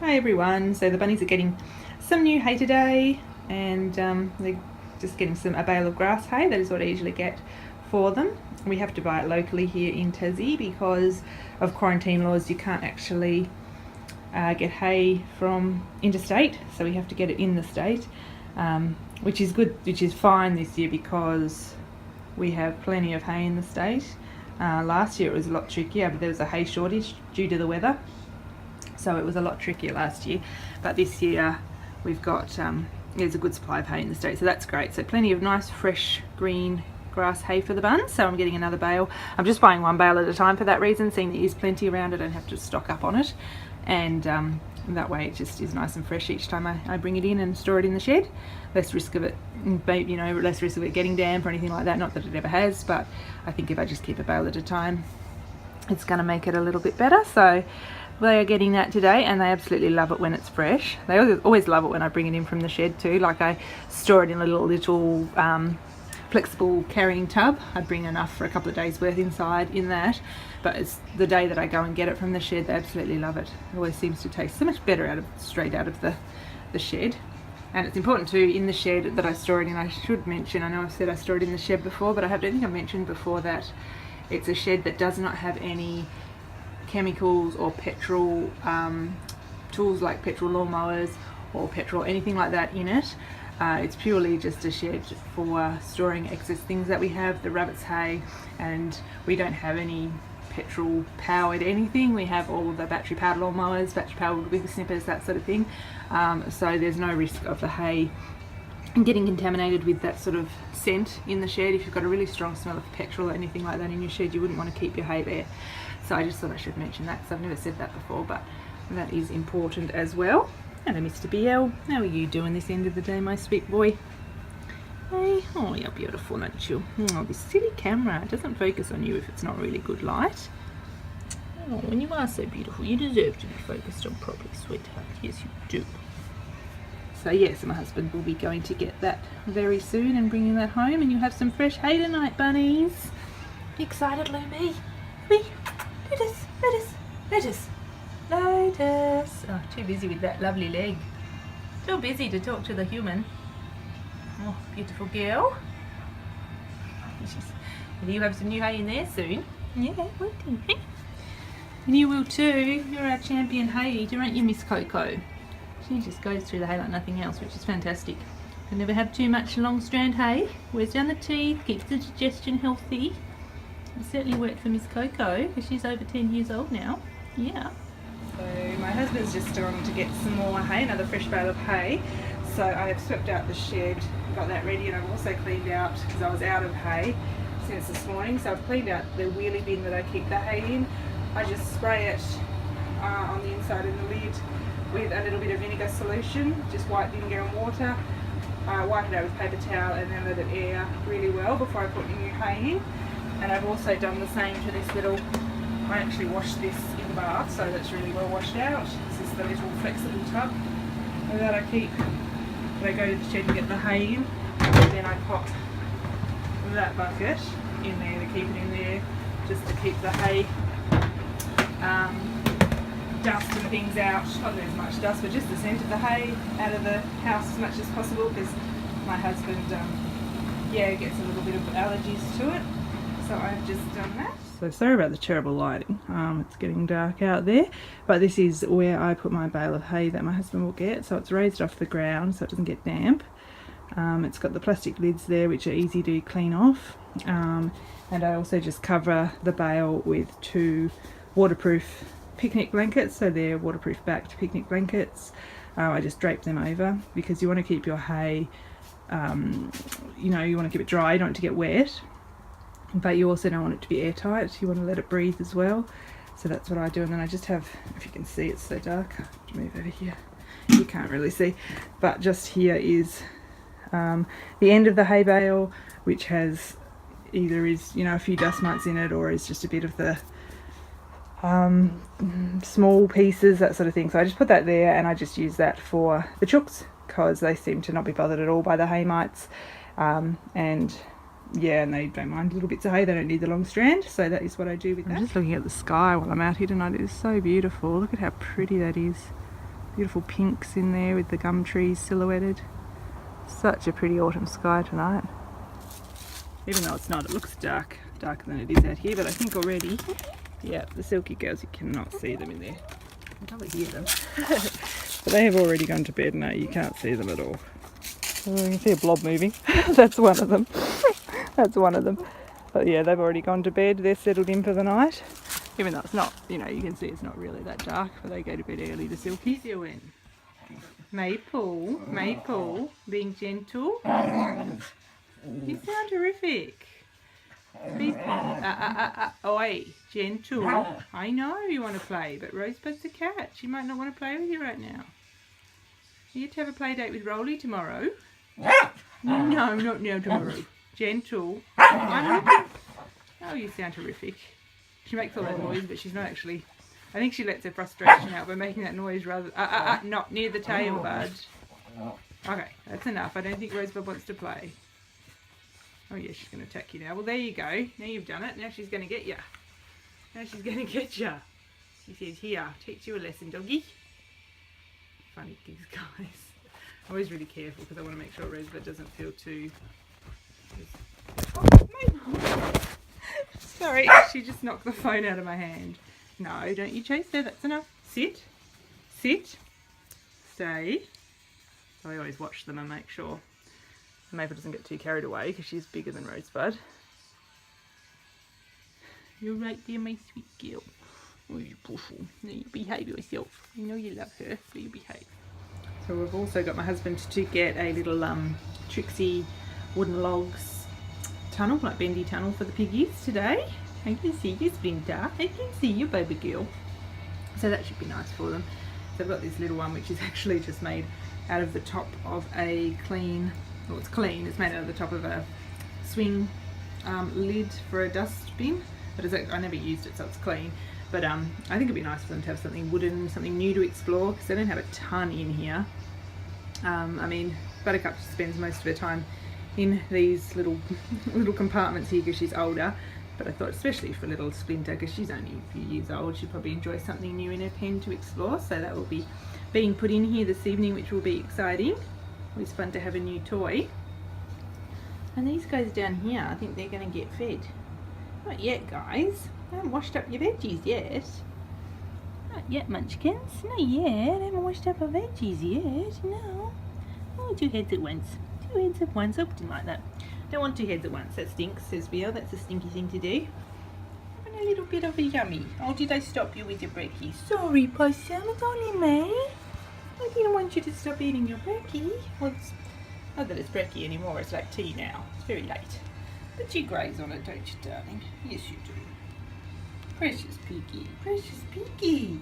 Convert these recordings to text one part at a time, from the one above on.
Hi everyone. So the bunnies are getting some new hay today, and they're just getting a bale of grass hay. That is what I usually get for them. We have to buy it locally here in Tassie because of quarantine laws. You can't actually get hay from interstate, so we have to get it in the state, which is good, which is fine this year because we have plenty of hay in the state. Last year it was a lot trickier, but there was a hay shortage due to the weather. So it was a lot trickier last year, but this year we've got there's a good supply of hay in the state, so that's great. So plenty of nice fresh green grass hay for the buns. So I'm getting another bale. I'm just buying one bale at a time for that reason, seeing that there's plenty around. I don't have to stock up on it, and that way it just is nice and fresh each time I bring it in and store it in the shed. Less risk of it, less risk of it getting damp or anything like that. Not that it ever has, but I think if I just keep a bale at a time, it's going to make it a little bit better. So they are getting that today, and they absolutely love it when it's fresh. They always love it when I bring it in from the shed too. Like, I store it in a little flexible carrying tub. I bring enough for a couple of days worth inside in that, but it's the day that I go and get it from the shed, they absolutely love it. It always seems to taste so much better straight out of the shed. And it's important too, in the shed that I store it in, I should mention, I know I've said I store it in the shed before, but I don't think I've mentioned before that it's a shed that does not have any chemicals or petrol tools like petrol lawnmowers or petrol anything like that in it. It's purely just a shed for storing excess things that we have, the rabbit's hay, and we don't have any petrol powered anything. We have all of the battery powered lawnmowers, battery powered wig snippers, that sort of thing. So there's no risk of the hay getting contaminated with that sort of scent in the shed. If you've got a really strong smell of petrol or anything like that in your shed, you wouldn't want to keep your hay there. So I just thought I should mention that, because I've never said that before, but that is important as well. Hello, Mr. BL. How are you doing this end of the day, my sweet boy? Hey, oh, you're beautiful, aren't you? Oh, this silly camera, it doesn't focus on you if it's not really good light. Oh, when you are so beautiful, you deserve to be focused on properly, sweetheart. Yes, you do. So yes, my husband will be going to get that very soon and bringing that home, and you'll have some fresh hay tonight, bunnies. You excited, Lumi? Lotus. Oh, too busy with that lovely leg. Too busy to talk to the human. Oh, beautiful girl. You have some new hay in there soon. Yeah, will you? And you will too. You're our champion hay eater, aren't you, Miss Coco? She just goes through the hay like nothing else, which is fantastic. Can never have too much long strand hay. Wears down the teeth, keeps the digestion healthy. It certainly worked for Miss Coco, because she's over 10 years old now. Yeah. So my husband's just gone to get some more hay, another fresh bale of hay. So I have swept out the shed, got that ready, and I've also cleaned out, because I was out of hay since this morning, so I've cleaned out the wheelie bin that I keep the hay in. I just spray it on the inside of the lid with a little bit of vinegar solution, just white vinegar and water. Wipe it out with paper towel and then let it air really well before I put the new hay in. And I've also done the same to this little, I actually washed this in the bath, so that's really well washed out. This is the little flexible tub that I keep, when I go to the shed to get the hay in, and then I pop that bucket in there to keep it in there, just to keep the hay dust and things out. Not that there's much dust, but just the scent of the hay out of the house as much as possible, because my husband gets a little bit of allergies to it. So I've just done that. So sorry about the terrible lighting. It's getting dark out there, but this is where I put my bale of hay that my husband will get. So it's raised off the ground so it doesn't get damp. It's got the plastic lids there which are easy to clean off, and I also just cover the bale with 2 waterproof picnic blankets. So they're waterproof backed picnic blankets. I just drape them over, because you want to keep your hay, you want to keep it dry, you don't want it to get wet, but you also don't want it to be airtight. You want to let it breathe as well. So that's what I do. And then I just have, if you can see, it's so dark, I have to move over here, you can't really see, but just here is the end of the hay bale, which has either is a few dust mites in it, or is just a bit of the small pieces, that sort of thing. So I just put that there, and I just use that for the chooks, because they seem to not be bothered at all by the hay mites, and they don't mind little bits of hay. They don't need the long strand, so that is what I do with that. I'm just looking at the sky while I'm out here tonight. It is so beautiful. Look at how pretty that is. Beautiful pinks in there with the gum trees silhouetted. Such a pretty autumn sky tonight. Even though it's not, it looks darker than it is out here, but I think already, yeah, the silky girls, you cannot see them in there. You can probably hear them. But they have already gone to bed now, you can't see them at all. Oh, you can see a blob moving. That's one of them. That's one of them. But yeah, they've already gone to bed, they're settled in for the night. Even though it's not, you know, you can see it's not really that dark, but they go to bed early, the silkies. Doing? Maple, being gentle. You sound terrific. Please, oi, gentle. I know you want to play, but Rosebud's a cat. She might not want to play with you right now. You have to have a play date with Rolly tomorrow. No, not now, tomorrow. Gentle. I'm looking. Oh, you sound terrific. She makes all that noise, but she's not actually. I think she lets her frustration out by making that noise rather. Not near the tail, bud. Okay, that's enough. I don't think Rosebud wants to play. Oh yeah, she's going to attack you now. Well, there you go. Now you've done it. Now she's going to get you. Now she's going to get you. She says, "Here, teach you a lesson, doggy." Funny things, guys. I'm always really careful because I want to make sure Rosebud doesn't feel too. Oh, sorry, she just knocked the phone out of my hand. No, don't you chase her. That's enough. Sit. Sit. Stay. So I always watch them and make sure Maple doesn't get too carried away because she's bigger than Rosebud. You're right there, my sweet girl. Oh, you puzzle. Now you behave yourself. You know you love her, so you behave. So we've also got my husband to get a little Trixie wooden logs tunnel, like bendy tunnel for the piggies today. I can see you, Splinter. I can see you, baby girl. So that should be nice for them. So I've got this little one which is actually just made out of the top of a clean, well, it's clean, it's made out of the top of a swing lid for a dustbin, but I never used it, so it's clean. But I think it'd be nice for them to have something wooden, something new to explore, because they don't have a ton in here. I mean, Buttercup spends most of her time in these little compartments here because she's older, but I thought especially for little Splinter, because she's only a few years old, she'd probably enjoy something new in her pen to explore, so that will be being put in here this evening, which will be exciting. Always fun to have a new toy. And these guys down here, I think they're going to get fed. Not yet, guys. I haven't washed up your veggies yet. Not yet, munchkins. Not yet. I haven't washed up our veggies yet. No. Oh, 2 heads at once. 2 heads at once. Oh, didn't like that. Don't want 2 heads at once. That stinks, says Bill. That's a stinky thing to do. Having a little bit of a yummy. Oh, did I stop you with your brekkie? Sorry, Possum. It's only me. I didn't want you to stop eating your brekkie. Well, it's not that it's brekkie anymore. It's like tea now. It's very late. But you graze on it, don't you, darling? Yes, you do. Precious piggy. Precious piggy.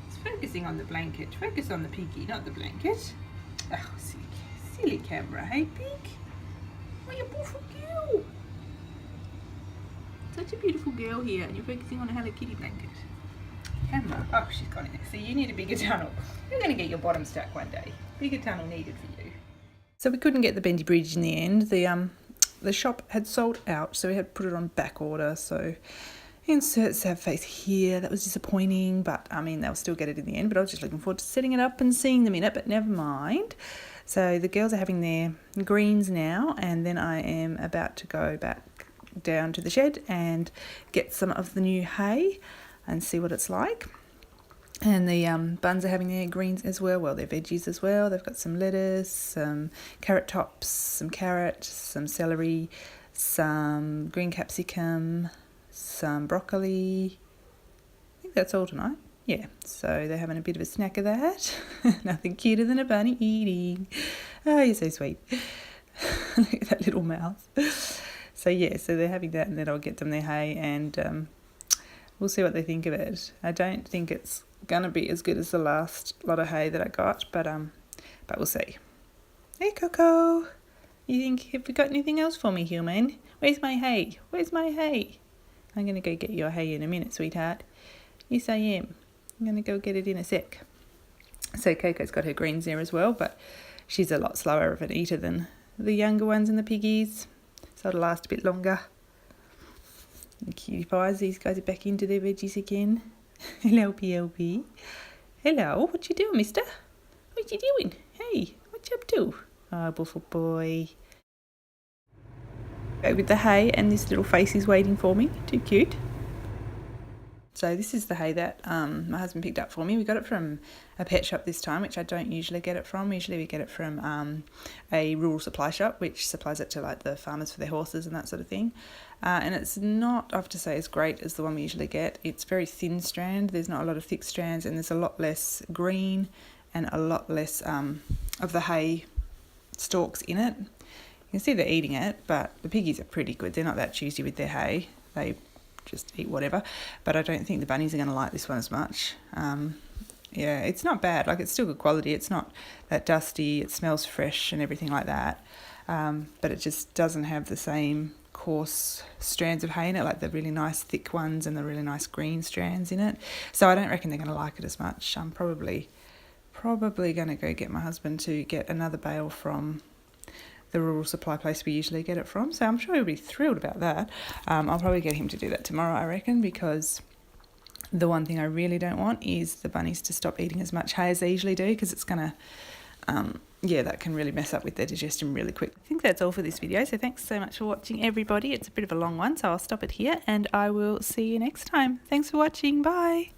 It's focusing on the blanket. Focus on the piggy, not the blanket. Oh, silly camera. Hey, pig? Oh, you beautiful girl. Such a beautiful girl here, and you're focusing on a Hello Kitty blanket. Camera. Oh, she's gone in there. So you need a bigger tunnel. You're going to get your bottom stuck one day. Bigger tunnel needed for you. So we couldn't get the bendy bridge in the end. The shop had sold out, so we had to put it on back order. So insert sad face here. That was disappointing, but I mean they'll still get it in the end. But I was just looking forward to setting it up and seeing them in it. But never mind. So the girls are having their greens now, and then I am about to go back down to the shed and get some of the new hay and see what it's like. And the buns are having their greens as well, their veggies as well. They've got some lettuce, some carrot tops, some carrot, some celery, some green capsicum, some broccoli. I think that's all tonight. Yeah, so they're having a bit of a snack of that. Nothing cuter than a bunny eating. Oh, you're so sweet. Look at that little mouth. So yeah, so they're having that, and then I'll get them their hay, and we'll see what they think of it. I don't think it's gonna be as good as the last lot of hay that I got, but we'll see. Hey, Coco, have you got anything else for me, human? Where's my hay? Where's my hay? I'm gonna go get your hay in a minute, sweetheart. Yes, I am. I'm gonna go get it in a sec. So Coco's got her greens there as well, but she's a lot slower of an eater than the younger ones and the piggies, so it'll last a bit longer. The cutie pies, these guys are back into their veggies again. Hello, PLP. Hello, what you doing, mister? What you doing? Hey, what you up to? Oh, bullful boy. Go with the hay, and this little face is waiting for me. Too cute. So this is the hay that my husband picked up for me. We got it from a pet shop this time, which I don't usually get it from. Usually we get it from a rural supply shop, which supplies it to like the farmers for their horses and that sort of thing. And it's not, I have to say, as great as the one we usually get. It's very thin strand. There's not a lot of thick strands, and there's a lot less green and a lot less of the hay stalks in it. You can see they're eating it, but the piggies are pretty good. They're not that choosy with their hay. They just eat whatever, but I don't think the bunnies are going to like this one as much. Yeah, it's not bad. Like, it's still good quality. It's not that dusty. It smells fresh and everything like that, but it just doesn't have the same coarse strands of hay in it, like the really nice thick ones and the really nice green strands in it. So I don't reckon they're going to like it as much. I'm probably going to go get my husband to get another bale from the rural supply place we usually get it from. So I'm sure he'll be thrilled about that. I'll probably get him to do that tomorrow, I reckon, because the one thing I really don't want is the bunnies to stop eating as much hay as they usually do, because it's going to, that can really mess up with their digestion really quick. I think that's all for this video. So thanks so much for watching, everybody. It's a bit of a long one, so I'll stop it here and I will see you next time. Thanks for watching. Bye.